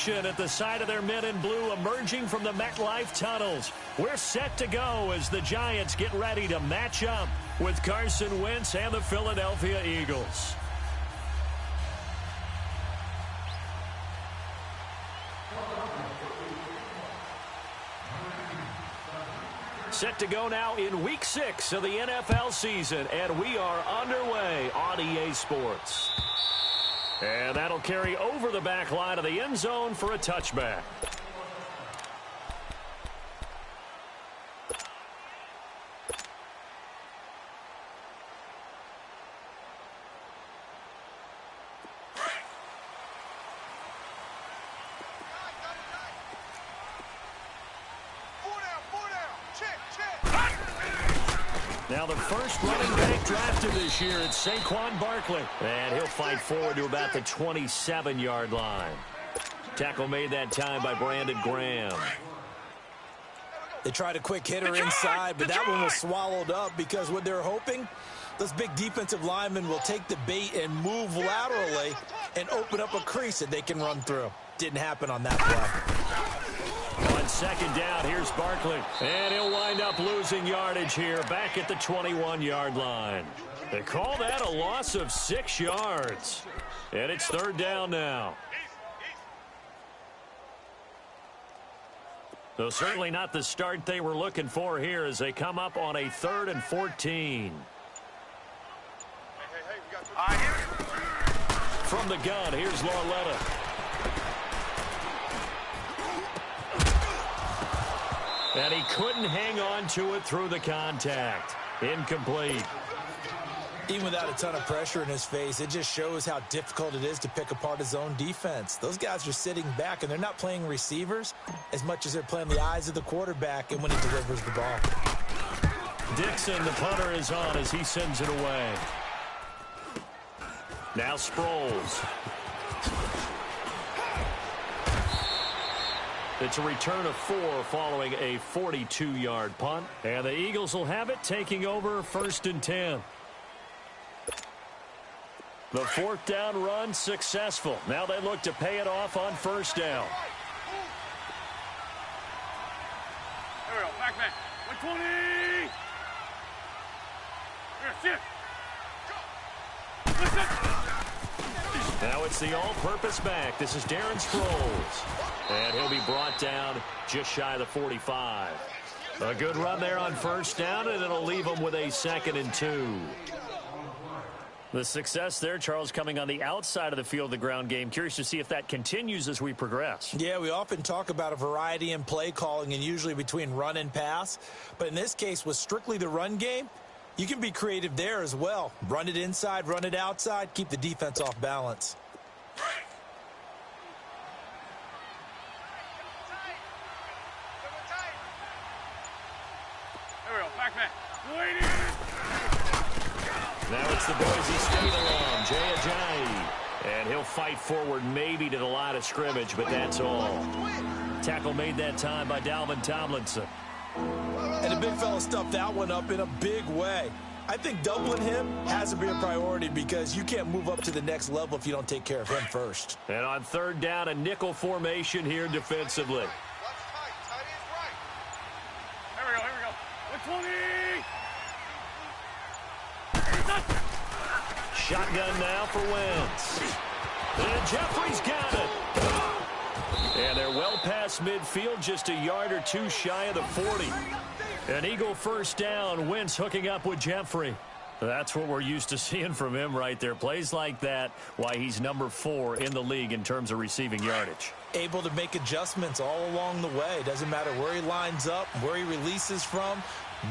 formation at the side of their men in blue emerging from the MetLife tunnels. We're set to go as the Giants get ready to match up with Carson Wentz and the Philadelphia Eagles. Set to go now in Week 6 of the NFL season, and we are underway on EA Sports. And that'll carry over the back line of the end zone for a touchback. Now the first running back drafted this year, it's Saquon Barkley. And he'll fight forward to about the 27-yard line. Tackle made that time by Brandon Graham. They tried a quick hitter inside, but that one was swallowed up because what they're hoping, those big defensive linemen will take the bait and move laterally and open up a crease that they can run through. Didn't happen on that play. On second down, here's Barkley. And he'll wind up losing yardage here back at the 21-yard line. They call that a loss of 6 yards. And it's third down now. So certainly not the start they were looking for here as they come up on a 3rd and 14. From the gun, here's Lauletta. And he couldn't hang on to it through the contact. Incomplete. Even without a ton of pressure in his face, it just shows how difficult it is to pick apart his own defense. Those guys are sitting back, and they're not playing receivers as much as they're playing the eyes of the quarterback and when he delivers the ball. Dixon, the punter, is on as he sends it away. Now Sproles. It's a return of 4 following a 42-yard punt. And the Eagles will have it, taking over 1st and 10. The 4th down run successful. Now they look to pay it off on 1st down. There we go. Back man. 120. Here, sit. Listen. Now it's the all-purpose back. This is Darren Sproles. And he'll be brought down just shy of the 45. A good run there on 1st down, and it'll leave him with a 2nd and 2. The success there, Charles, coming on the outside of the field, the ground game. Curious to see if that continues as we progress. Yeah, we often talk about a variety in play calling and usually between run and pass. But in this case, with strictly the run game, you can be creative there as well. Run it inside, run it outside, keep the defense off balance. There we go. Back man. Now it's the Boise State alum, Jay Ajayi. And he'll fight forward maybe to the line of scrimmage, but that's all. Tackle made that time by Dalvin Tomlinson. And the big fella stuffed that one up in a big way. I think doubling him has to be a priority because you can't move up to the next level if you don't take care of him first. And on 3rd down, a nickel formation here defensively. Here we go. 120. Shotgun now for Wentz. And Jeffrey's got it. And they're well past midfield, just a yard or 2 shy of the 40. An Eagle 1st down. Wentz hooking up with Jeffrey. That's what we're used to seeing from him right there. Plays like that, why he's number 4 in the league in terms of receiving yardage. Able to make adjustments all along the way. Doesn't matter where he lines up, where he releases from.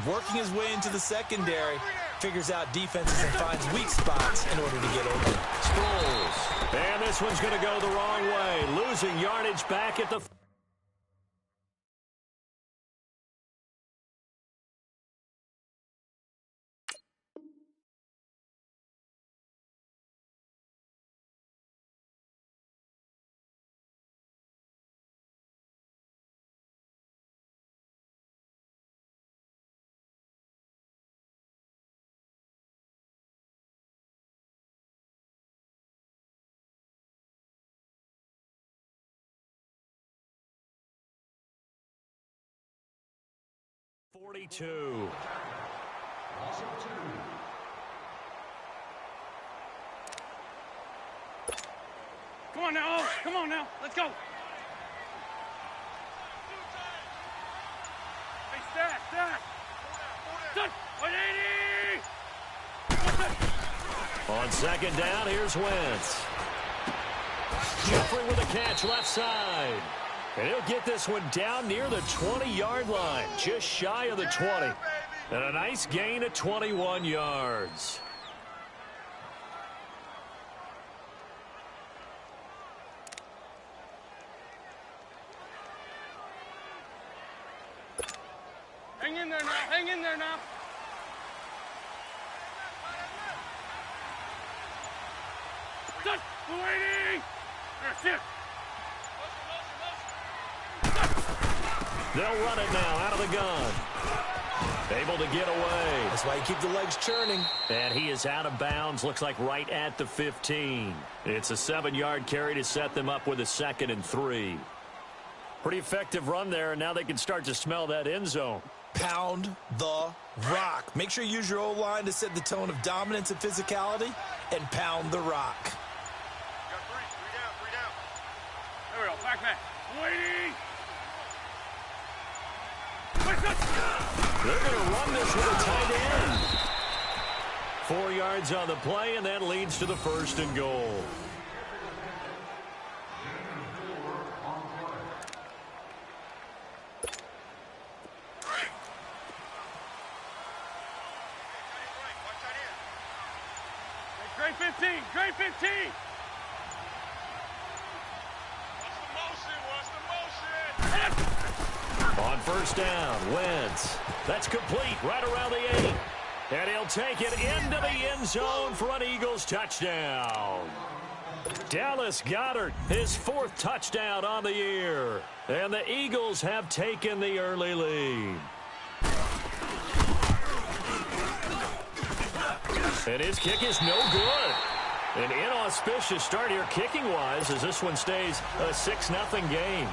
Working his way into the secondary, figures out defenses and finds weak spots in order to get open. Sproles. And this one's going to go the wrong way. Losing yardage back at the 42. Come on now, Oaks. Come on now. Let's go. Hey, stack. Touch. 180. On second down, here's Wentz. Jeffrey with a catch left side. And he'll get this one down near the 20-yard line, just shy of the 20. And a nice gain of 21 yards. Hang in there now. Hang in there now. Touch. 280. That's it. They'll run it now out of the gun. Able to get away. That's why you keep the legs churning. And he is out of bounds, looks like right at the 15. It's a 7-yard carry to set them up with a 2nd and 3. Pretty effective run there, and now they can start to smell that end zone. Pound the rock. Make sure you use your O-line to set the tone of dominance and physicality, and pound the rock. Got three down. There we go. Back. 180. They're going to run this with a tight end. 4 yards on the play, and that leads to the 1st and goal. Great 15. Great 15. What's the motion? On 1st down, Wentz. That's complete right around the 8. And he'll take it into the end zone for an Eagles touchdown. Dallas Goedert, his 4th touchdown on the year. And the Eagles have taken the early lead. And his kick is no good. An inauspicious start here kicking-wise as this one stays a 6-0 game.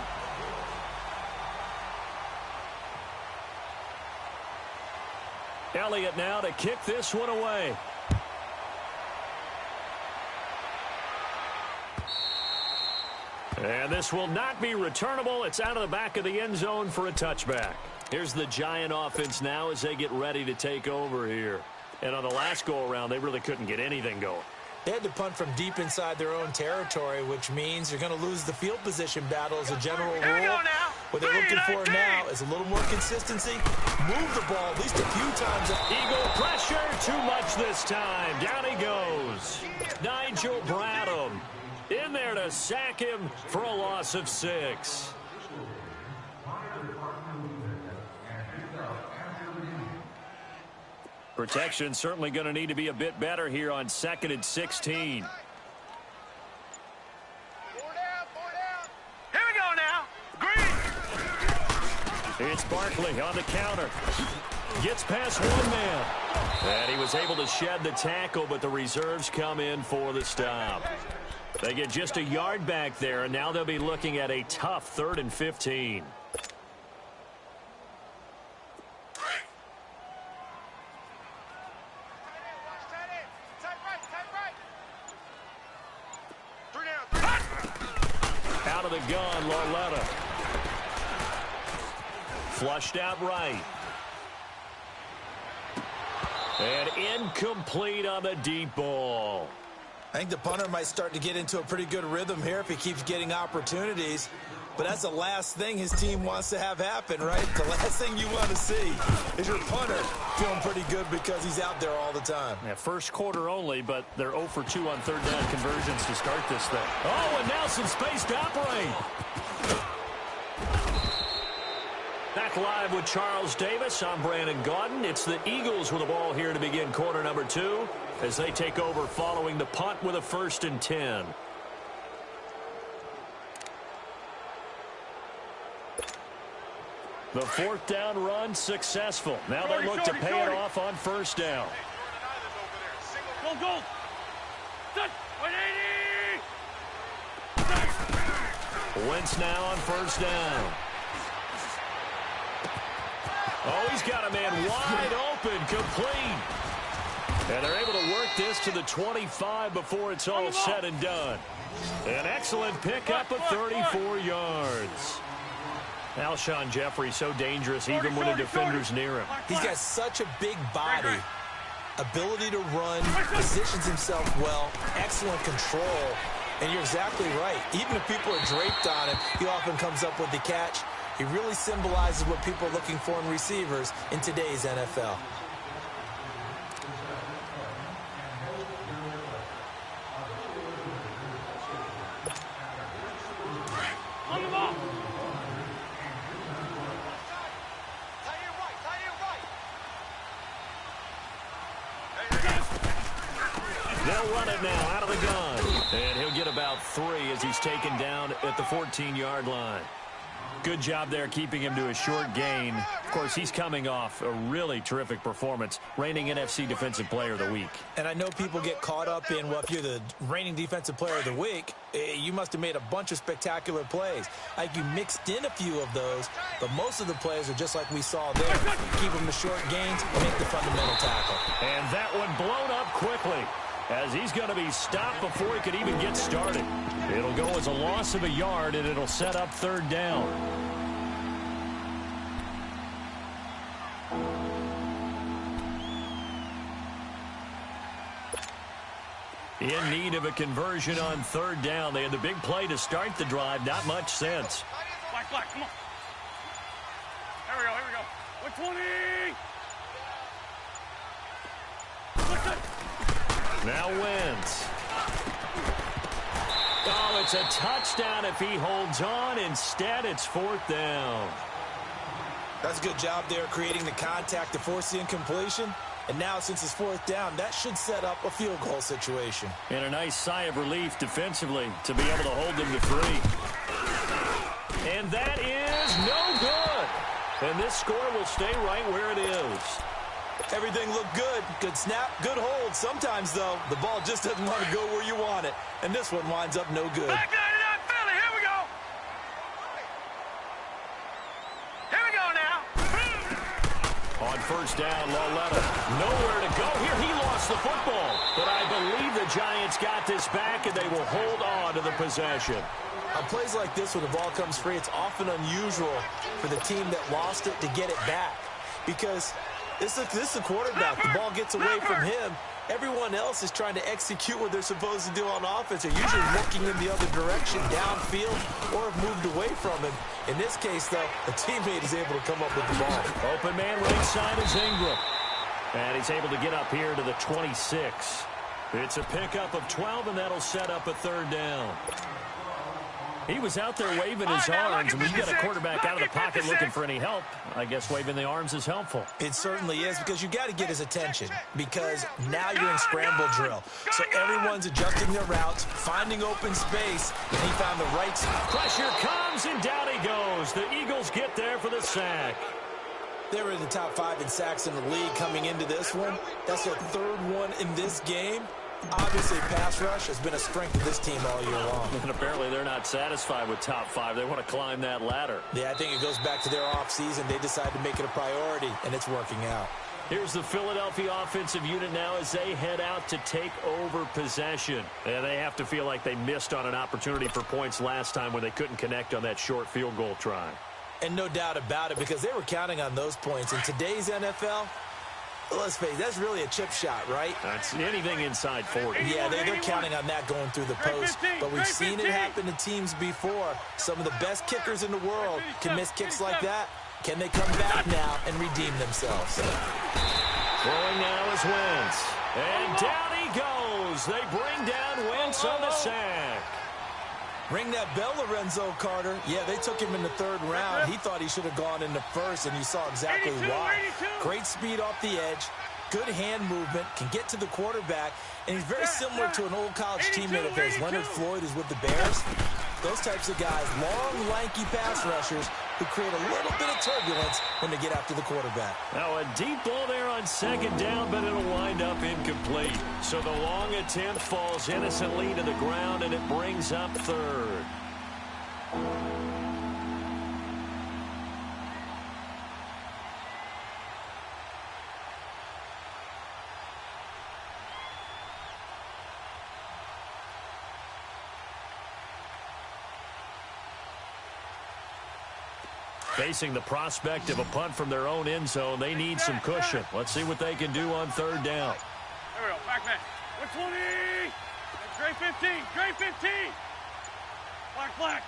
Elliott now to kick this one away. And this will not be returnable. It's out of the back of the end zone for a touchback. Here's the Giant offense now as they get ready to take over here. And on the last go-around, they really couldn't get anything going. They had to punt from deep inside their own territory, which means you're going to lose the field position battle as a general rule. Here we go now. What they're looking for now is a little more consistency. Move the ball at least a few times. Eagle pressure, too much this time. Down he goes. Nigel Bradham in there to sack him for a loss of 6. Protection certainly going to need to be a bit better here on 2nd and 16. Here we go now. Green. It's Barkley on the counter. Gets past one man. And he was able to shed the tackle, but the reserves come in for the stop. They get just a yard back there, and now they'll be looking at a tough 3rd and 15. Out of the gun, Lauletta. Flushed out right. And incomplete on the deep ball. I think the punter might start to get into a pretty good rhythm here if he keeps getting opportunities. But that's the last thing his team wants to have happen, right? The last thing you want to see is your punter feeling pretty good because he's out there all the time. Yeah, first quarter only, but they're 0 for 2 on 3rd down conversions to start this thing. Oh, and now some space to operate. Back live with Charles Davis. I'm Brandon Gaudin. It's the Eagles with the ball here to begin quarter number 2 as they take over following the punt with a 1st and 10. The 4th down run successful. Now they look to pay it off on 1st down. Go, go. Touch. 180. Wentz now on 1st down. Oh, he's got a man wide open, complete. And they're able to work this to the 25 before it's all said and done. An excellent pickup of 34 yards. Alshon Jeffrey so dangerous even when a defender's near him. He's got such a big body, ability to run, positions himself well, excellent control. And you're exactly right. Even if people are draped on him, he often comes up with the catch. He really symbolizes what people are looking for in receivers in today's NFL. On the ball. They'll run it now out of the gun. And he'll get about 3 as he's taken down at the 14-yard line. Good job there keeping him to a short gain. Of course, he's coming off a really terrific performance, reigning NFC Defensive Player of the Week. And I know people get caught up in, well, if you're the reigning Defensive Player of the Week, you must have made a bunch of spectacular plays. Like you mixed in a few of those, but most of the plays are just like we saw there. Keep them to short gains, make the fundamental tackle. And that one blown up quickly, as he's going to be stopped before he could even get started. It'll go as a loss of a yard, and it'll set up 3rd down. In need of a conversion on 3rd down. They had the big play to start the drive. Not much sense. Black, come on. Here we go. 120. Now Wentz. Oh, it's a touchdown if he holds on. Instead, it's 4th down. That's a good job there creating the contact to force the incompletion. And now, since it's 4th down, that should set up a field goal situation. And a nice sigh of relief defensively to be able to hold them to 3. And that is no good. And this score will stay right where it is. Everything looked good. Good snap, good hold. Sometimes, though, the ball just doesn't want to go where you want it. And this one winds up no good. Back 99 Philly. Here we go. Here we go now. On 1st down, Loletta. Nowhere to go here. He lost the football. But I believe the Giants got this back, and they will hold on to the possession. On plays like this, when the ball comes free, it's often unusual for the team that lost it to get it back. Because this is the quarterback. The ball gets away from him. Everyone else is trying to execute what they're supposed to do on offense. They're usually looking in the other direction, downfield, or have moved away from him. In this case, though, a teammate is able to come up with the ball. Open man right side is Ingram. And he's able to get up here to the 26. It's a pickup of 12, and that'll set up a 3rd down. He was out there waving his arms, and when you got a quarterback out of the pocket looking for any help, I guess waving the arms is helpful. It certainly is, because you got to get his attention, because now you're in scramble drill. So everyone's adjusting their routes, finding open space, and he found the right spot. Pressure comes, and down he goes. The Eagles get there for the sack. They were in the top 5 in sacks in the league coming into this one. That's their 3rd one in this game. Obviously, pass rush has been a strength of this team all year long. And apparently they're not satisfied with top 5. They want to climb that ladder. Yeah, I think it goes back to their offseason. They decided to make it a priority, and it's working out. Here's the Philadelphia offensive unit now as they head out to take over possession. And they have to feel like they missed on an opportunity for points last time when they couldn't connect on that short field goal try. And no doubt about it, because they were counting on those points. In today's NFL, let's face it, that's really a chip shot, right? That's anything inside 40. Yeah, they're counting on that going through the post. But we've seen it happen to teams before. Some of the best kickers in the world can miss kicks like that. Can they come back now and redeem themselves? Throwing now is Wentz. And down he goes. They bring down Wentz on the sack. Ring that bell, Lorenzo Carter. Yeah, they took him in the 3rd round. He thought he should have gone in the 1st, and you saw exactly why. Great speed off the edge, good hand movement, can get to the quarterback, and he's very similar to an old college teammate of his, Leonard Floyd, who's with the Bears. Those types of guys, long, lanky pass rushers who create a little bit of turbulence when they get after the quarterback. Now a deep ball there on 2nd down, but it'll wind up incomplete. So the long attempt falls innocently to the ground, and it brings up 3rd. Facing the prospect of a punt from their own end zone, they need some cushion. Let's see what they can do on third down. There we go. Back man. 120. Gray 15. Gray 15. Black.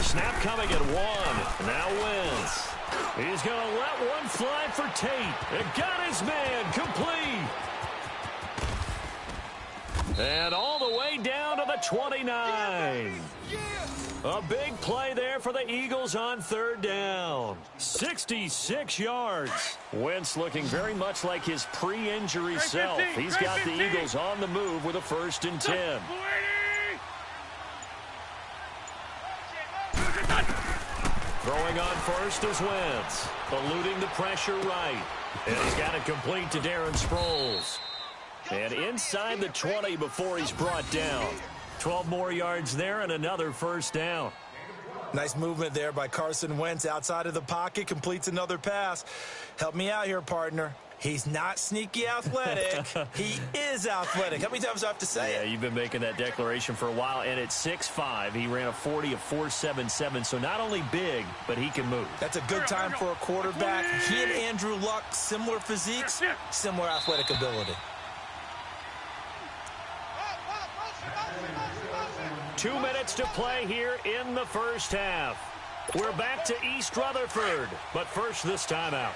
Snap coming at one. Now Wentz. He's going to let one fly for Tate. It got his man complete. And all the way down to the 29. A big play there for the Eagles on third down. 66 yards. Wentz looking very much like his pre-injury self. He's got the Eagles on the move with a 1st and 10. Throwing on first is Wentz. Eluding the pressure right. And he's got it complete to Darren Sproles. And inside the 20 before he's brought down. 12 more yards there and another 1st down. Nice movement there by Carson Wentz outside of the pocket. Completes another pass. Help me out here, partner. He's not sneaky athletic. He is athletic. How many times do I have to say it? Yeah, you've been making that declaration for a while. And at 6'5", he ran a 40 of 4.77. So not only big, but he can move. That's a good time for a quarterback. He and Andrew Luck, similar physiques, similar athletic ability. 2 minutes to play here in the first half. We're back to East Rutherford, but first this timeout.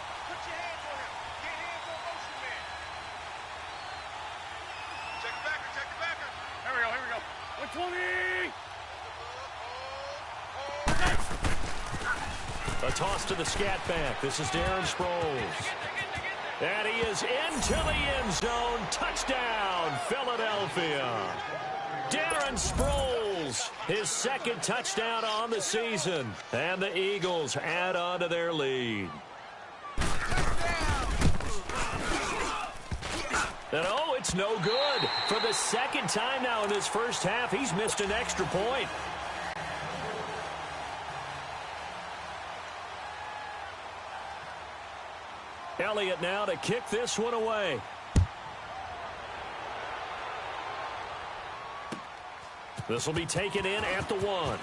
Check the backer. Here we go. 120. A toss to the scat back. This is Darren Sproles. And he is into the end zone. Touchdown, Philadelphia. Darren Sproles, his 2nd touchdown on the season. And the Eagles add on to their lead. And oh, it's no good. For the 2nd time now in this first half, he's missed an extra point. Elliott now to kick this one away. This will be taken in at the 1.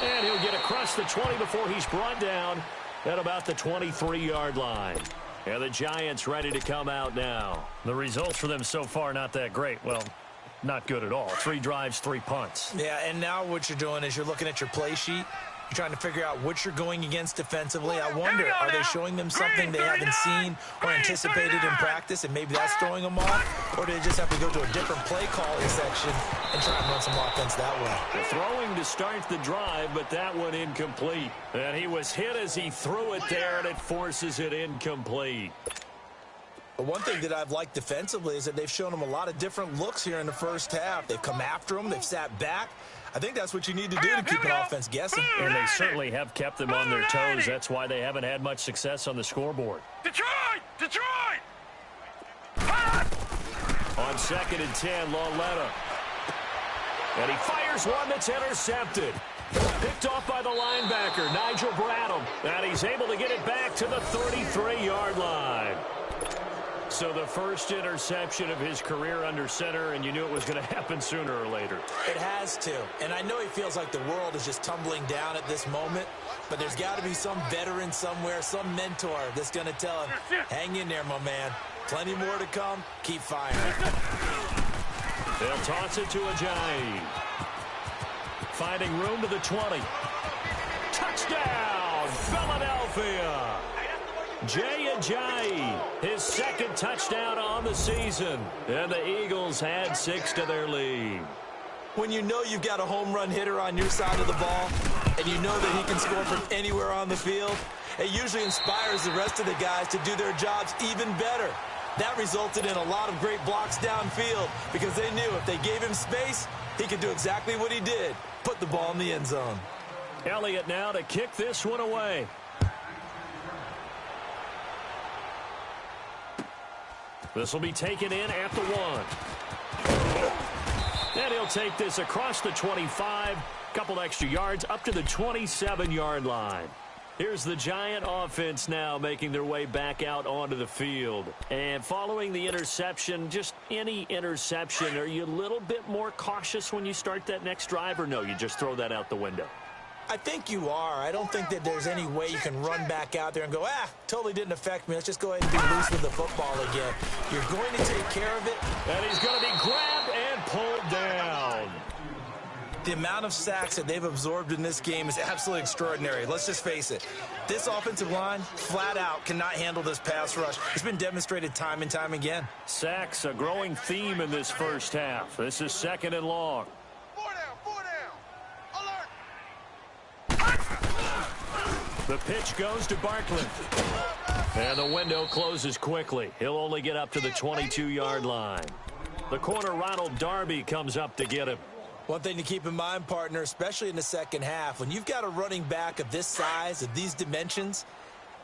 And he'll get across the 20 before he's brought down at about the 23-yard line. And the Giants ready to come out now. The results for them so far not that great. Well, not good at all. 3 drives, 3 punts. Yeah, and now what you're doing is you're looking at your play sheet. You're trying to figure out what you're going against defensively. I wonder, are they showing them something they haven't seen or anticipated in practice, and maybe that's throwing them off? Or do they just have to go to a different play calling section and try and run some offense that way? Throwing to start the drive, but that one incomplete. And he was hit as he threw it there, and it forces it incomplete. But one thing that I've liked defensively is that they've shown them a lot of different looks here in the first half. They've come after them. They've sat back. I think that's what you need to do to keep an offense guessing. And they certainly have kept them on their toes. That's why they haven't had much success on the scoreboard. Detroit! On 2nd and 10, Lauletta. And he fires one that's intercepted. Picked off by the linebacker, Nigel Bradham. And he's able to get it back to the 33-yard line. So the first interception of his career under center, and you knew it was going to happen sooner or later. It has to. And I know he feels like the world is just tumbling down at this moment, but there's got to be some veteran somewhere, some mentor that's going to tell him, hang in there, my man. Plenty more to come. Keep firing. They'll toss it to Ajayi. Finding room to the 20. Touchdown, Philadelphia. Jay Ajayi, his 2nd touchdown on the season. And the Eagles add 6 to their lead. When you know you've got a home run hitter on your side of the ball, and you know that he can score from anywhere on the field, it usually inspires the rest of the guys to do their jobs even better. That resulted in a lot of great blocks downfield because they knew if they gave him space, he could do exactly what he did, put the ball in the end zone. Elliott now to kick this one away. This will be taken in at the 1. And he'll take this across the 25, couple extra yards up to the 27-yard line. Here's the Giant offense now making their way back out onto the field. And following the interception, just any interception, are you a little bit more cautious when you start that next drive, or no, you just throw that out the window? I think you are. I don't think that there's any way you can run back out there and go, totally didn't affect me. Let's just go ahead and be loose with the football again. You're going to take care of it. And he's going to be grabbed and pulled down. The amount of sacks that they've absorbed in this game is absolutely extraordinary. Let's just face it. This offensive line, flat out, cannot handle this pass rush. It's been demonstrated time and time again. Sacks, a growing theme in this first half. This is 2nd and long. The pitch goes to Barkley. And the window closes quickly. He'll only get up to the 22-yard line. The corner, Ronald Darby, comes up to get him. One thing to keep in mind, partner, especially in the second half, when you've got a running back of this size, of these dimensions,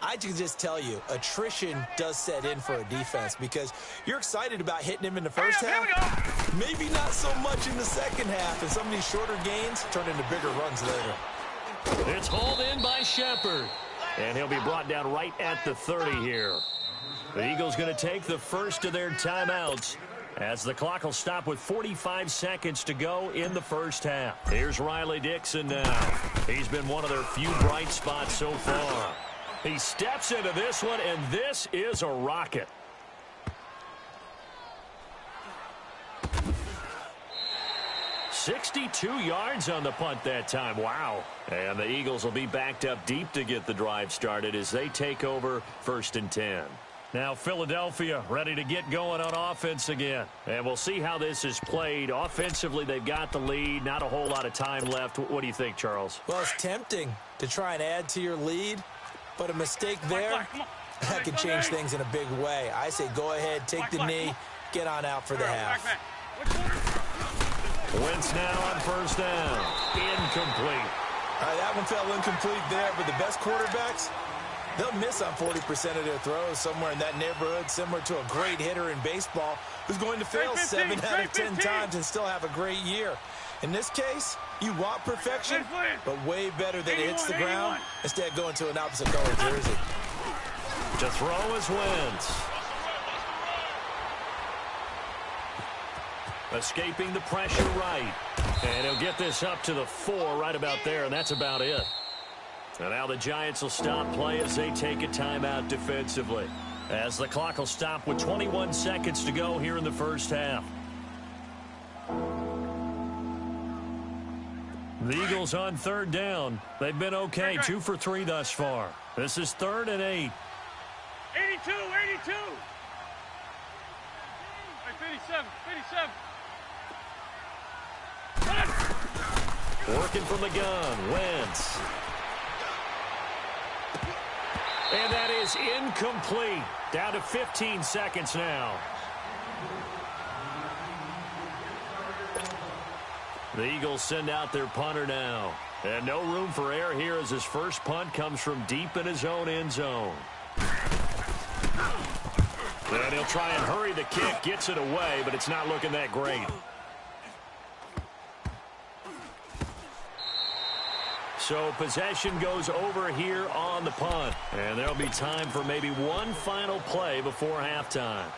I can just tell you, attrition does set in for a defense because you're excited about hitting him in the first half. Maybe not so much in the second half, and some of these shorter gains turn into bigger runs later. It's hauled in by Shepard. And he'll be brought down right at the 30 here. The Eagles going to take the first of their timeouts as the clock will stop with 45 seconds to go in the first half. Here's Riley Dixon now. He's been one of their few bright spots so far. He steps into this one, and this is a rocket. "62 yards on the punt that time. Wow. And the Eagles will be backed up deep to get the drive started as they take over 1st and 10. Now Philadelphia ready to get going on offense again. And we'll see how this is played. Offensively, they've got the lead. Not a whole lot of time left. What do you think, Charles? Well, it's tempting to try and add to your lead, but a mistake there, that could change things in a big way. I say go ahead, take the knee, get on out for the half. Wentz now on 1st down. Incomplete. All right, that one fell incomplete there, but the best quarterbacks, they'll miss on 40% of their throws, somewhere in that neighborhood, similar to a great hitter in baseball who's going to fail 7 out of 10 times and still have a great year. In this case, you want perfection, but way better that it hits the ground instead of going to an opposite color jersey. To throw is Wentz. Escaping the pressure right. And he'll get this up to the 4 right about there, and that's about it. And now the Giants will stop play as they take a timeout defensively. As the clock will stop with 21 seconds to go here in the first half. The Eagles on 3rd down. They've been okay, 2 for 3 thus far. This is 3rd and 8. 82, 82. 57, 57. Working from the gun, Wentz. And that is incomplete. Down to 15 seconds now. The Eagles send out their punter now. And no room for error here as his first punt comes from deep in his own end zone. And he'll try and hurry the kick, gets it away, but it's not looking that great. So possession goes over here on the punt. And there'll be time for maybe one final play before halftime.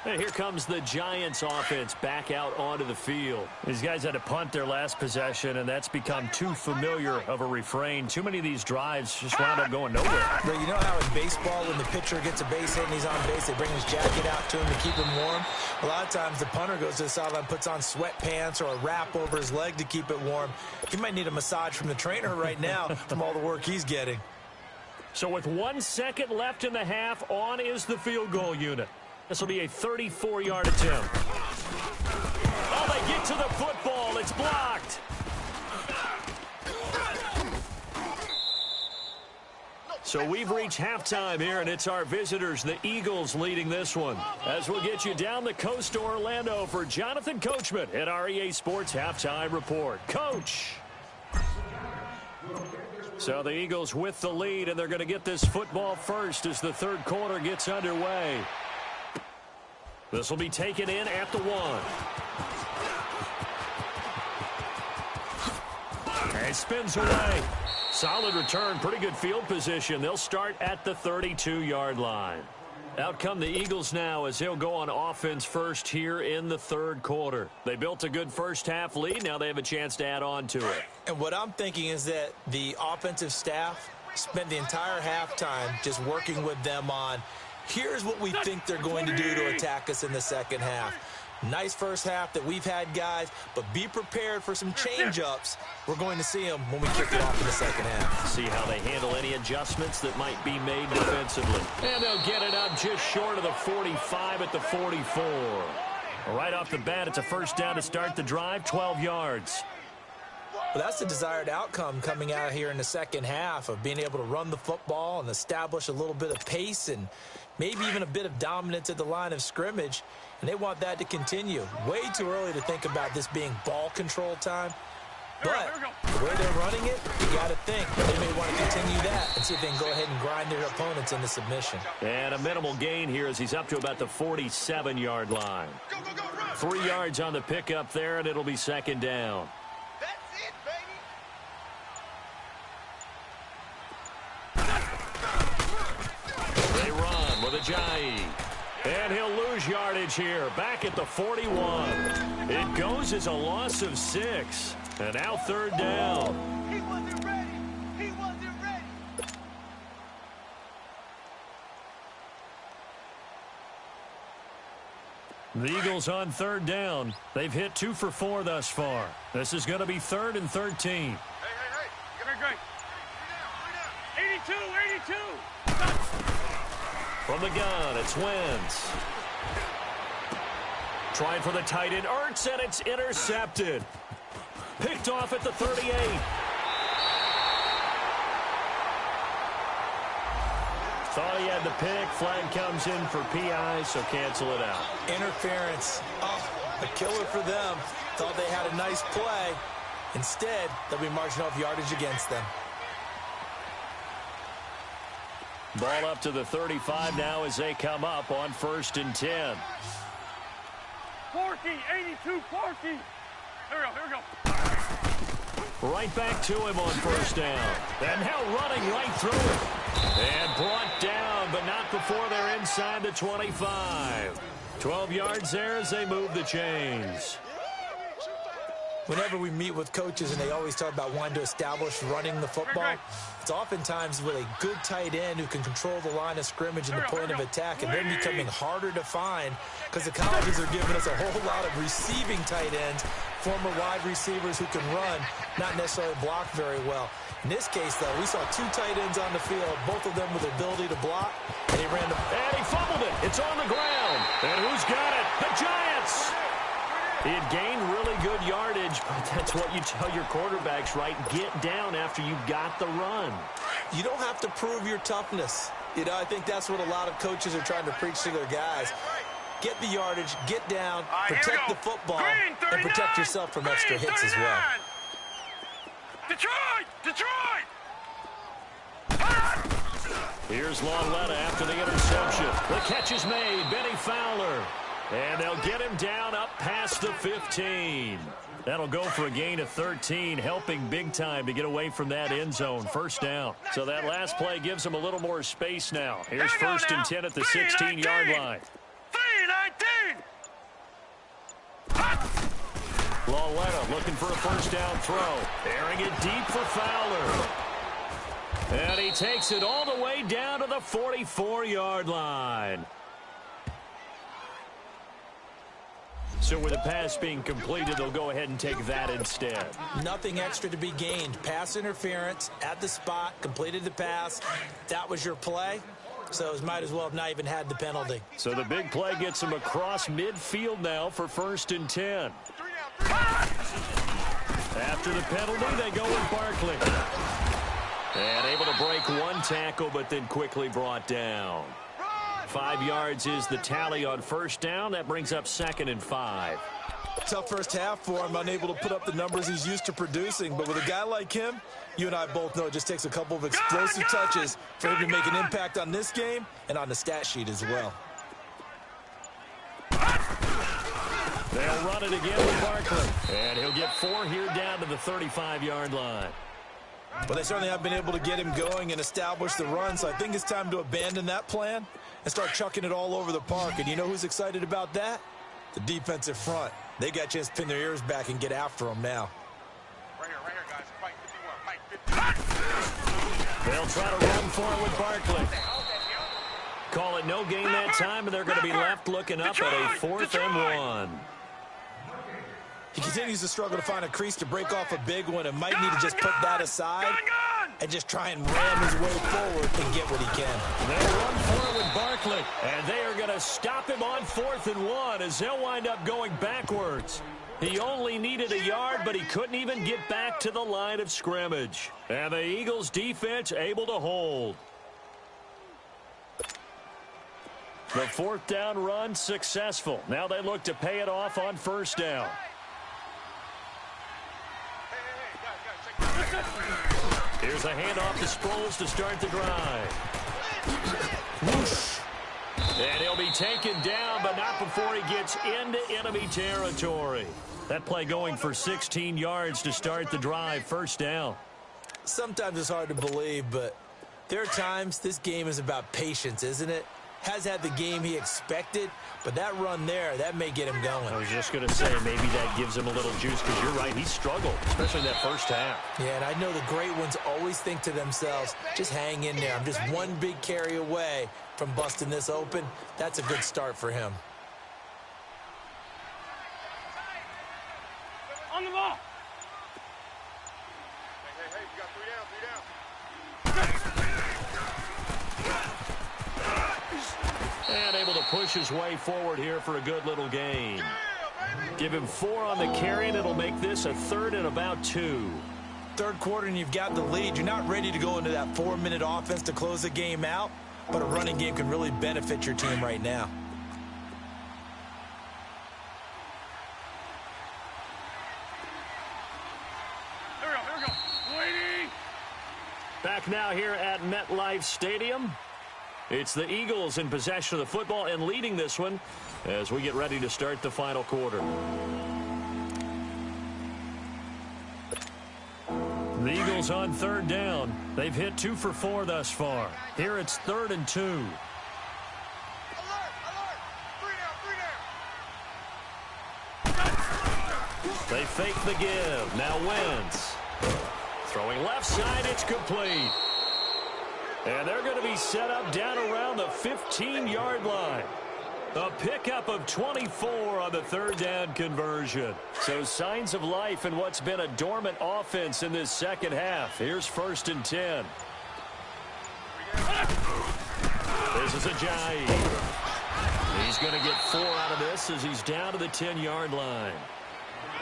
And here comes the Giants offense back out onto the field. These guys had to punt their last possession, and that's become too familiar of a refrain. Too many of these drives just wound up going nowhere. But you know how in baseball, when the pitcher gets a base hit and he's on base, they bring his jacket out to him to keep him warm? A lot of times the punter goes to the sideline, puts on sweatpants or a wrap over his leg to keep it warm. He might need a massage from the trainer right now from all the work he's getting. So with 1 second left in the half, on is the field goal unit. This will be a 34-yard attempt. Oh, they get to the football. It's blocked. So we've reached halftime here, and it's our visitors, the Eagles, leading this one. As we'll get you down the coast to Orlando for Jonathan Coachman at our EA Sports Halftime Report. Coach. So the Eagles with the lead, and they're going to get this football first as the third quarter gets underway. This will be taken in at the 1. And spins away. Solid return, pretty good field position. They'll start at the 32-yard line. Out come the Eagles now as they'll go on offense first here in the third quarter. They built a good first-half lead. Now they have a chance to add on to it. And what I'm thinking is that the offensive staff spent the entire halftime just working with them on, here's what we think they're going to do to attack us in the second half. Nice first half that we've had, guys, but be prepared for some change-ups. We're going to see them when we kick it off in the second half. See how they handle any adjustments that might be made defensively. And they'll get it up just short of the 45 at the 44. Right off the bat, it's a first down to start the drive, 12 yards. Well, that's the desired outcome coming out here in the second half of being able to run the football and establish a little bit of pace and maybe even a bit of dominance at the line of scrimmage. And they want that to continue. Way too early to think about this being ball control time. But the way they're running it, you got to think they may want to continue that and see if they can go ahead and grind their opponents into submission. And a minimal gain here as he's up to about the 47-yard line. 3 yards on the pickup there, and it'll be second down. That's it, baby. They run with Ajayi. And he'll lose yardage here. Back at the 41. It goes as a loss of 6. And now third down. He wasn't ready. He wasn't ready. The Eagles on third down. They've hit 2 for 4 thus far. This is going to be 3rd and 13. Hey. Great. 82. From the gun, it's Wentz. Trying for the tight end, Ertz, and it's intercepted. Picked off at the 38. Thought he had the pick. Flag comes in for PI, so cancel it out. Interference. Oh, a killer for them. Thought they had a nice play. Instead, they'll be marching off yardage against them. Ball up to the 35 now as they come up on 1st and 10. 82, 40. Here we go. Right back to him on first down. And now running right through it. And brought down, but not before they're inside the 25. 12 yards there as they move the chains. Whenever we meet with coaches and they always talk about wanting to establish running the football, it's oftentimes with a good tight end who can control the line of scrimmage and the point of attack, and they're becoming harder to find because the colleges are giving us a whole lot of receiving tight ends, former wide receivers who can run, not necessarily block very well. In this case, though, we saw 2 tight ends on the field, both of them with the ability to block, and he ran the... And he fumbled it. It's on the ground. And who's got it? The Giants! He had gained really good yardage, but that's what you tell your quarterbacks, right? Get down after you got the run. You don't have to prove your toughness. You know, I think that's what a lot of coaches are trying to preach to their guys. Get the yardage, get down, protect the football, and protect yourself from extra hits as well. Detroit! Here's Longetta after the interception. The catch is made. Benny Fowler. And they'll get him down up past the 15. That'll go for a gain of 13, helping big time to get away from that end zone. First down. So that last play gives them a little more space now. Here's 1st and 10 at the 16-yard line. 3-19. Longetta looking for a first down throw. Airing it deep for Fowler. And he takes it all the way down to the 44-yard line. So with the pass being completed, they'll go ahead and take that instead. Nothing extra to be gained. Pass interference at the spot, completed the pass. That was your play. So it might as well have not even had the penalty. So the big play gets them across midfield now for 1st and 10. After the penalty, they go with Barkley. And able to break one tackle, but then quickly brought down. 5 yards is the tally on first down. That brings up 2nd and 5. Tough first half for him, unable to put up the numbers he's used to producing. But with a guy like him, you and I both know it just takes a couple of explosive touches for him to make an impact on this game and on the stat sheet as well. They'll run it again with Barkley. And he'll get 4 here down to the 35-yard line. But they certainly have been able to get him going and establish the run, so I think it's time to abandon that plan and start chucking it all over the park. And you know who's excited about that? The defensive front. They got a chance to pin their ears back and get after them now. Right here, guys. Fight 51. Fight 51. They'll try to run for it with Barkley. Call it no gain that time, and they're going to be left looking up at a 4th and 1. He continues to struggle to find a crease to break off a big one and might need to just put that aside and just try and ram his way forward and get what he can. They run for it with Barkley, and they are going to stop him on 4th and 1 as they'll wind up going backwards. He only needed a yard, but he couldn't even get back to the line of scrimmage. And the Eagles defense able to hold. The 4th down run successful. Now they look to pay it off on 1st down. Here's a handoff to Sproles to start the drive. Whoosh. And he'll be taken down, but not before he gets into enemy territory. That play going for 16 yards to start the drive. 1st down. Sometimes it's hard to believe, but there are times this game is about patience, isn't it? Has had the game he expected, but that run there, that may get him going. I was just going to say, maybe that gives him a little juice, because you're right, he struggled, especially in that 1st half. Yeah, and I know the great ones always think to themselves, just hang in there. I'm just one big carry away from busting this open. That's a good start for him. On the ball. Hey, you got 3 down. And able to push his way forward here for a good little gain. Give him 4 on the carry, and it'll make this a 3rd and about 2. 3rd quarter, and you've got the lead. You're not ready to go into that 4-minute offense to close the game out, but a running game can really benefit your team right now. Here we go. Waiting. Back now here at MetLife Stadium. It's the Eagles in possession of the football and leading this one as we get ready to start the final quarter. The Eagles on 3rd down. They've hit 2 for 4 thus far. Here it's 3rd and 2. Alert. 3 down. They fake the give. Now Wentz. Throwing left side, it's complete. And they're going to be set up down around the 15-yard line. A pickup of 24 on the 3rd down conversion. So signs of life in what's been a dormant offense in this 2nd half. Here's 1st and 10. This is Ajayi. He's going to get 4 out of this as he's down to the 10-yard line.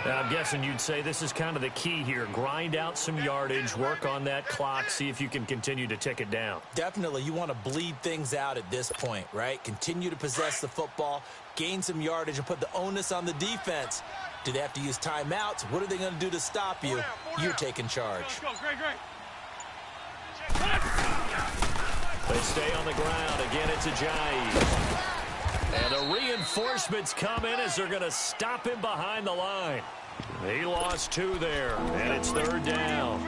Now, I'm guessing you'd say this is kind of the key here. Grind out some yardage, work on that clock, see if you can continue to tick it down. Definitely. You want to bleed things out at this point, right? Continue to possess the football, gain some yardage, and put the onus on the defense. Do they have to use timeouts? What are they going to do to stop you? You're taking charge. Let's go. Great. They stay on the ground. Again, it's Ajayi. And the reinforcements come in as they're going to stop him behind the line. He lost 2 there, and it's 3rd down.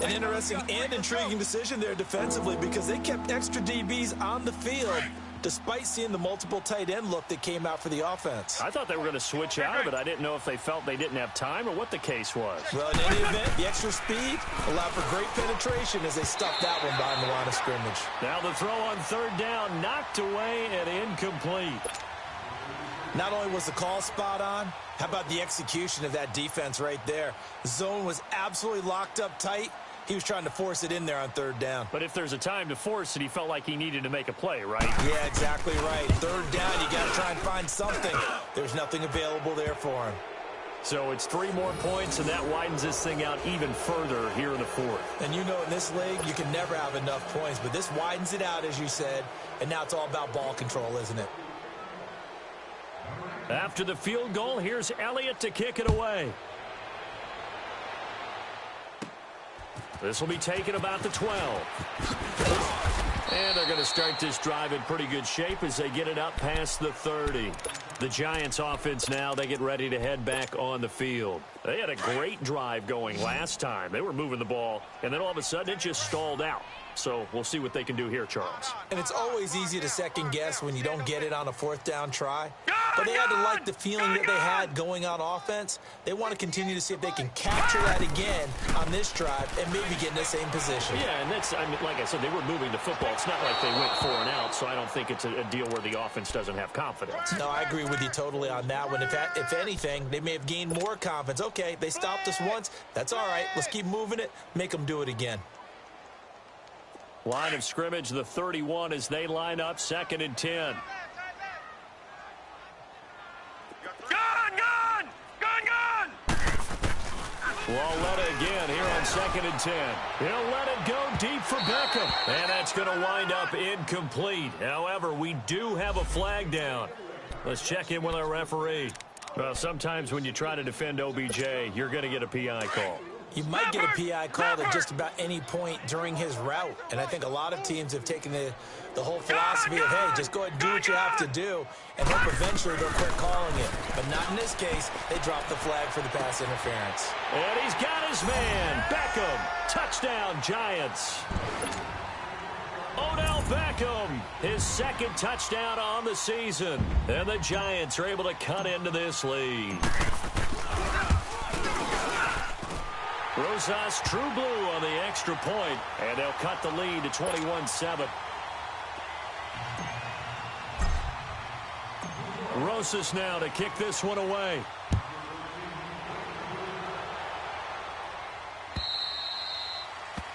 An interesting and intriguing decision there defensively because they kept extra DBs on the field despite seeing the multiple tight end look that came out for the offense. I thought they were going to switch out of it. I didn't know if they felt they didn't have time or what the case was. Well, in any event, the extra speed allowed for great penetration as they stuffed that one behind the line of scrimmage. Now the throw on 3rd down, knocked away and incomplete. Not only was the call spot on, how about the execution of that defense right there? The zone was absolutely locked up tight. He was trying to force it in there on 3rd down. But if there's a time to force it, he felt like he needed to make a play, right? Yeah, exactly right. 3rd down, you got to try and find something. There's nothing available there for him. So it's 3 more points, and that widens this thing out even further here in the 4th. And you know in this league, you can never have enough points, but this widens it out, as you said, and now it's all about ball control, isn't it? After the field goal, here's Elliott to kick it away. This will be taken about the 12. And they're going to start this drive in pretty good shape as they get it up past the 30. The Giants offense now, they get ready to head back on the field. They had a great drive going last time. They were moving the ball, and then all of a sudden it just stalled out. So we'll see what they can do here, Charles. And it's always easy to second guess when you don't get it on a fourth down try. But they had to like the feeling that they had going on offense. They want to continue to see if they can capture that again on this drive and maybe get in the same position. Yeah, and that's, I mean, like I said, they were moving the football. It's not like they went 4 and out, so I don't think it's a deal where the offense doesn't have confidence. No, I agree with you totally on that one. If anything, they may have gained more confidence. Okay, they stopped us once. That's all right. Let's keep moving it. Make them do it again. Line of scrimmage, the 31 as they line up, 2nd and 10. Gun! Walletta again here on 2nd and 10. He'll let it go deep for Beckham. And that's going to wind up incomplete. However, we do have a flag down. Let's check in with our referee. Well, sometimes when you try to defend OBJ, you're going to get a PI call. You might get a PI call at just about any point during his route. And I think a lot of teams have taken the whole philosophy of, hey, just go ahead and do what you have to do and hope eventually they'll quit calling it. But not in this case. They dropped the flag for the pass interference. And he's got his man. Beckham. Touchdown, Giants. Odell Beckham, his 2nd touchdown on the season. And the Giants are able to cut into this lead. Rosas True Blue on the extra point, and they'll cut the lead to 21-7. Rosas now to kick this one away.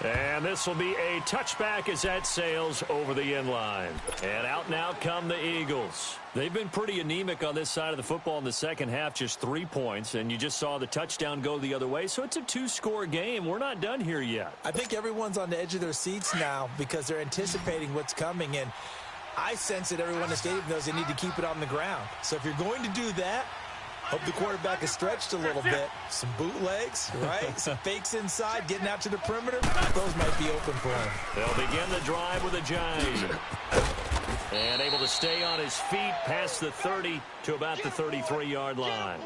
And this will be a touchback as that sails over the end line. And out now come the Eagles. They've been pretty anemic on this side of the football in the second half, just 3 points. And you just saw the touchdown go the other way. So it's a 2-score game. We're not done here yet. I think everyone's on the edge of their seats now because they're anticipating what's coming. And I sense that everyone in the stadium knows they need to keep it on the ground. So if you're going to do that, hope the quarterback is stretched a little bit. Some bootlegs, right? Some fakes inside, getting out to the perimeter. Those might be open for him. They'll begin the drive with a jive. And able to stay on his feet past the 30 to about the 33-yard line.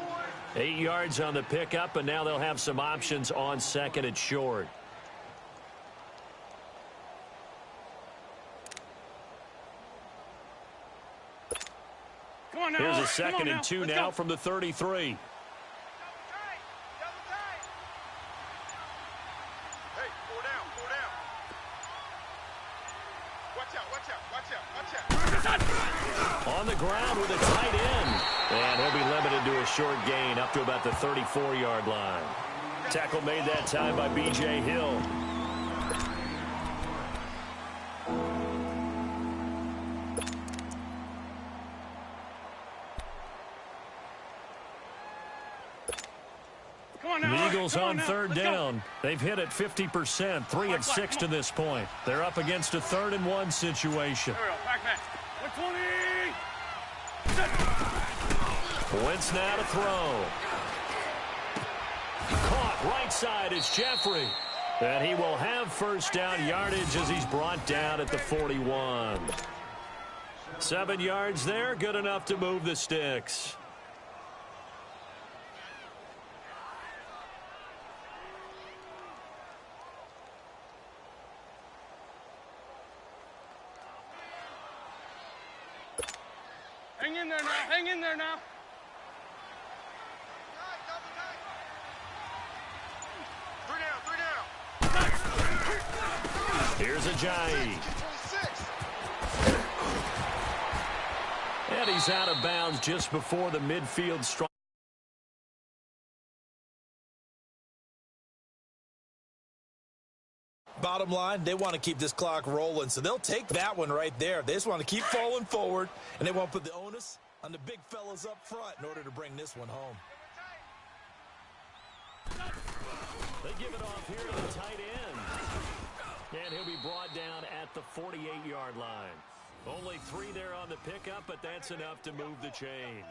8 yards on the pickup, and now they'll have some options on 2nd and short. Here's a 2nd and 2 now from the 33. On the ground with a tight end. And he'll be limited to a short gain up to about the 34-yard line. Tackle made that time by B.J. Hill. The Eagles on 3rd down. They've hit it 50%, 3 of 6 to this point. They're up against a 3rd and 1 situation. Wentz now to throw. Caught right side is Jeffrey. And he will have first down yardage as he's brought down at the 41. 7 yards there, good enough to move the sticks. Hang in there now. Hang in there now. Here's Ajayi. And he's out of bounds just before the midfield strike. Bottom line, they want to keep this clock rolling, so they'll take that one right there. They just want to keep falling forward, and they want to put the onus on the big fellas up front in order to bring this one home. They give it off here to the tight end. And he'll be brought down at the 48-yard line. Only 3 there on the pickup, but that's enough to move the chains.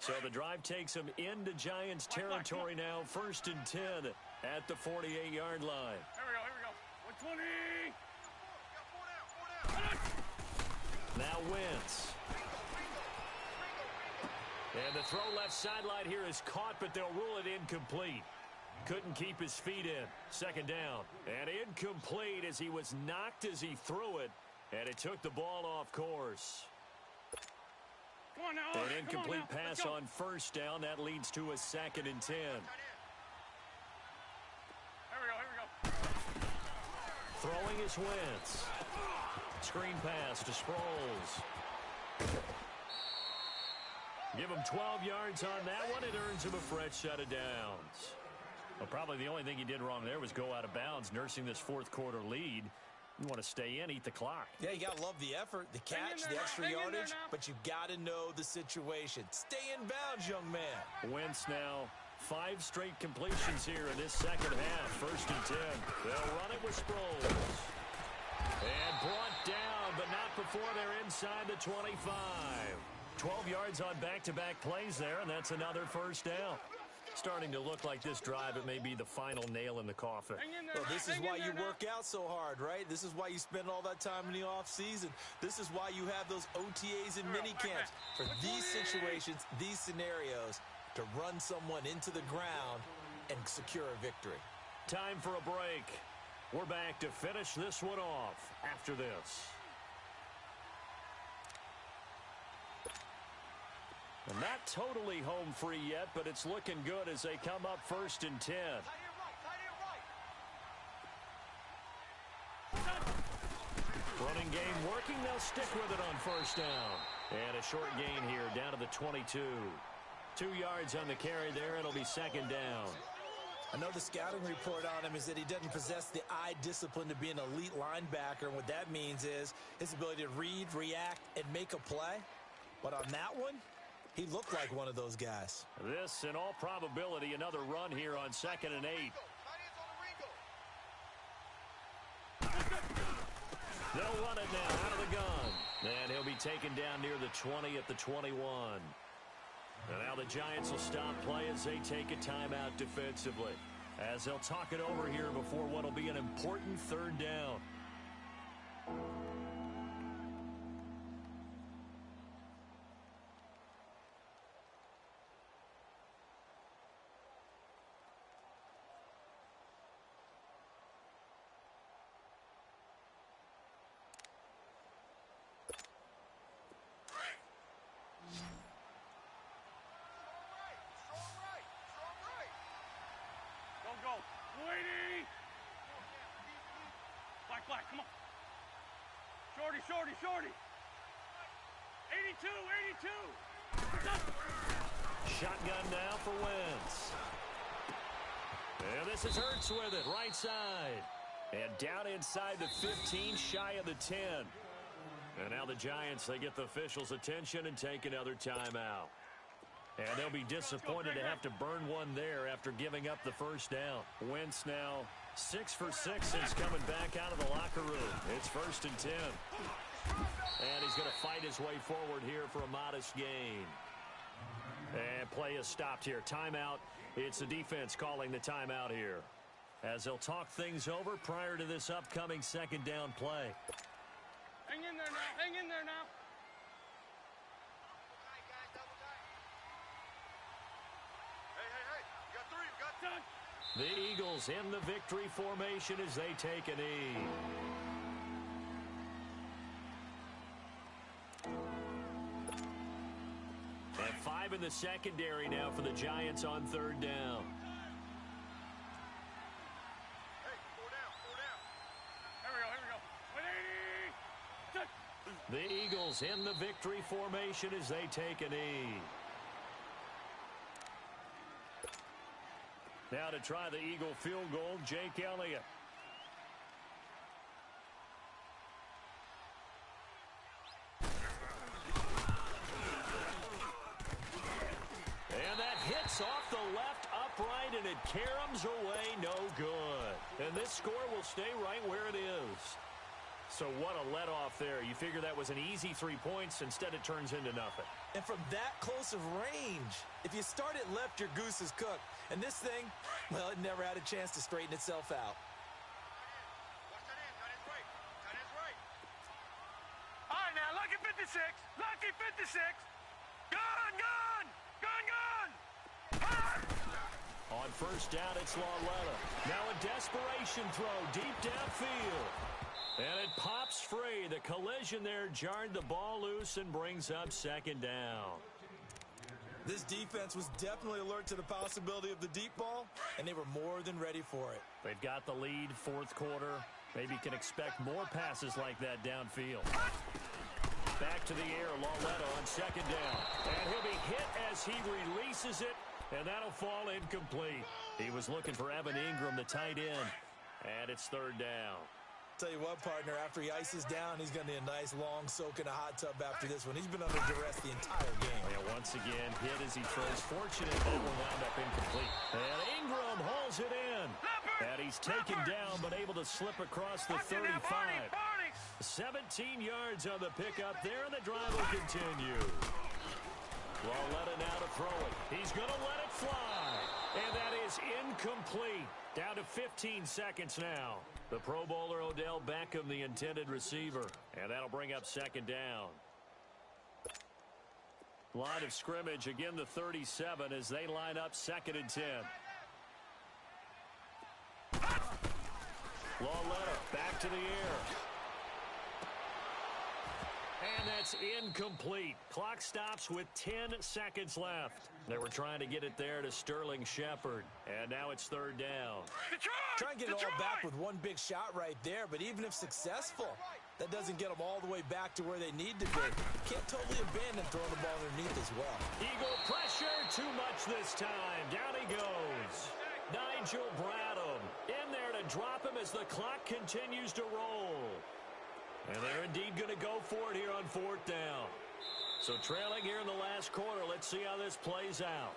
So the drive takes them into Giants territory now, 1st and 10 at the 48-yard line. Here we go. 120. Now Wentz. And the throw left sideline here is caught, but they'll rule it incomplete. Couldn't keep his feet in. 2nd down. And incomplete as he was knocked as he threw it. And it took the ball off course. Come on now. An incomplete pass on 1st down. That leads to a 2nd and 10. Here we go. Throwing is Wentz. Screen pass to Sproles. Give him 12 yards on that one. It earns him a fresh set of downs. Well, probably the only thing he did wrong there was go out of bounds, nursing this 4th quarter lead. You want to stay in, eat the clock. Yeah, you got to love the effort, the catch, the extra yardage, but you got to know the situation. Stay in bounds, young man. Wentz now 5 straight completions here in this 2nd half. 1st and 10. They'll run it with Sproles. And brought down, but not before they're inside the 25. 12 yards on back-to-back plays there, and that's another 1st down. Starting to look like this drive, it may be the final nail in the coffin. Well, this is why you work out so hard, right? This is why you spend all that time in the offseason. This is why you have those OTAs and mini camps. For these situations, these scenarios, to run someone into the ground and secure a victory. Time for a break. We're back to finish this one off after this. And not totally home free yet, but it's looking good as they come up 1st and 10. Running game working. They'll stick with it on 1st down. And a short gain here down to the 22. 2 yards on the carry there. It'll be 2nd down. I know the scouting report on him is that he doesn't possess the eye discipline to be an elite linebacker. And what that means is his ability to read, react, and make a play. But on that one, he looked like one of those guys. This, in all probability, another run here on 2nd and 8. They'll run it now out of the gun. And he'll be taken down near the 20 at the 21. And now the Giants will stop play as they take a timeout defensively, as they'll talk it over here before what will be an important 3rd down. Go. 280. Black, come on. Shorty. 82. Shotgun now for Wentz. And this is Hurts with it, right side. And down inside the 15, shy of the 10. And now the Giants, they get the officials' attention and take another timeout. And they'll be disappointed to have to burn one there after giving up the 1st down. Wentz now 6 for 6 since coming back out of the locker room. It's 1st and 10. And he's going to fight his way forward here for a modest gain. And play is stopped here. Timeout. It's the defense calling the timeout here, as they'll talk things over prior to this upcoming 2nd down play. Hang in there now. Hey, you got 3. The Eagles in the victory formation as they take a knee. And 5 in the secondary now for the Giants on 3rd down. Hey, 4 down. Here we go. 180. The Eagles in the victory formation as they take a knee. Now to try the Eagle field goal, Jake Elliott. And that hits off the left upright, and it caroms away, no good. And this score will stay right where it is. So what a let-off there. You figure that was an easy 3 points. Instead, it turns into nothing. And from that close of range, if you start it left, your goose is cooked. And this thing, well, it never had a chance to straighten itself out. All right, now, lucky 56. Lucky 56. Gun, gun, gun, gun. On first down, it's Lauletta. Now a desperation throw deep downfield. And it pops free. The collision there jarred the ball loose and brings up second down. This defense was definitely alert to the possibility of the deep ball, and they were more than ready for it. They've got the lead, fourth quarter. Maybe can expect more passes like that downfield. Back to the air, Lauletta on second down. And he'll be hit as he releases it, and that'll fall incomplete. He was looking for Evan Ingram, the tight end, and it's third down. Tell you what, partner, after he ices down, he's going to need a nice long soak in a hot tub after this one. He's been under duress the entire game. Yeah, once again, hit as he throws. Fortunate that will wound up incomplete. And Ingram hauls it in. And he's taken down, but able to slip across the 35. 17 yards on the pickup there, and the drive will continue. Lauletta now to throw it. He's going to let it fly. And that is incomplete. Down to 15 seconds now. The Pro Bowler Odell Beckham, the intended receiver. And that'll bring up second down. Line of scrimmage, again the 37 as they line up second and 10. Lauletta back to the air. And that's incomplete. Clock stops with 10 seconds left. They were trying to get it there to Sterling Shepard. And now it's third down. Try and get it all back with one big shot right there, but even if successful, that doesn't get them all the way back to where they need to be. Can't totally abandon throwing the ball underneath as well. Eagle pressure, too much this time. Down he goes. Nigel Bradham in there to drop him as the clock continues to roll. And they're indeed going to go for it here on fourth down. So trailing here in the last quarter, let's see how this plays out.